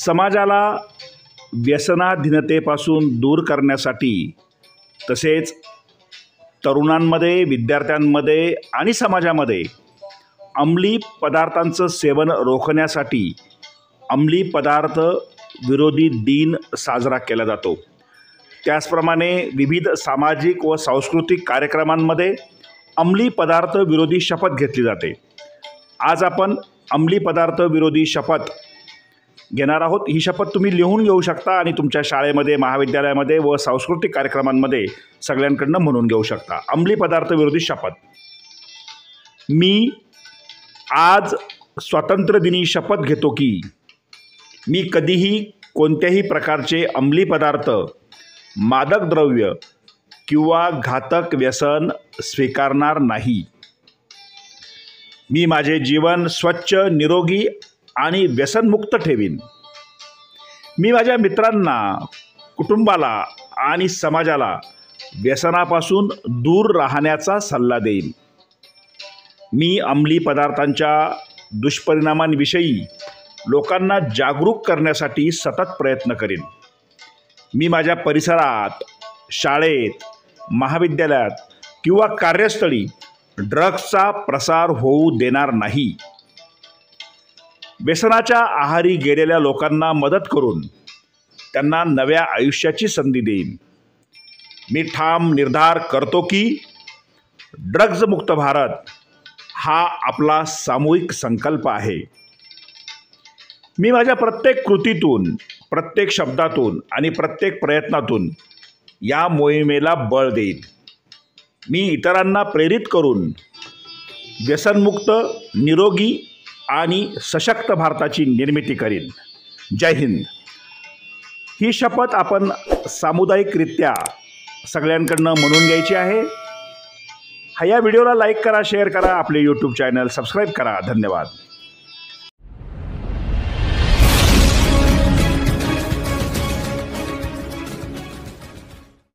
समाजाला व्यसनाधीनतेपासून दूर करण्यासाठी तसेच तरुणांमध्ये, विद्यार्थ्यांमध्ये आणि समाजामध्ये अंमली पदार्थांचं सेवन रोखण्यासाठी अंमली पदार्थ विरोधी दिन साजरा केला जातो। त्याचप्रमाणे विविध सामाजिक व सांस्कृतिक कार्यक्रमांमध्ये अंमली पदार्थ विरोधी शपथ घेतली जाते। आज आपण अंमली पदार्थ विरोधी शपथ घेणार आहोत। ही शपथ तुम्ही लिहून घेऊ शकता आणि तुमच्या शाळेमध्ये, महाविद्यालयामध्ये व सांस्कृतिक कार्यक्रमांमध्ये सगळ्यांकडून म्हणून घेऊ शकता। अंमली पदार्थ विरोधी शपथ। मी आज स्वातंत्र्य दिनी शपथ घेतो की मी कधीही कोणत्याही प्रकारचे अंमली पदार्थ, मादक द्रव्य किंवा घातक व्यसन स्वीकारणार नाही। मी माझे जीवन स्वच्छ, निरोगी आणि व्यसनमुक्त ठेवीन। मी माझ्या मित्रांना, कुटुंबाला आणि समाजाला व्यसनापासून दूर राहण्याचा सल्ला देईन। मी अंमली पदार्थांच्या दुष्परिणामांविषयी लोकांना जागरूक करण्यासाठी सतत प्रयत्न करेन। मी माझ्या परिसरात, शाळेत, महाविद्यालयात किंवा कार्यस्थळी ड्रग्सचा प्रसार होऊ देणार नाही। व्यसनाच्या आहारी गेलेल्या लोकांना मदत करून त्यांना नव्या आयुष्याची संधी देईन। मी ठाम निर्धार करतो की ड्रग्समुक्त भारत हा आपला सामूहिक संकल्प आहे। मी माझ्या प्रत्येक कृतीतून, प्रत्येक शब्दातून आणि प्रत्येक प्रयत्नातून या मोहिमेला बळ देईन। मी इतरांना प्रेरित करून व्यसनमुक्त, निरोगी आणि सशक्त भारताची निर्मिती करीन। जय हिंद। ही शपथ आपण सामुदायिकरित्या सगळ्यांकडून म्हणून घ्यायची आहे। या व्हिडिओला लाईक करा, शेअर करा, आपले यूट्यूब चॅनल सबस्क्राईब करा। धन्यवाद।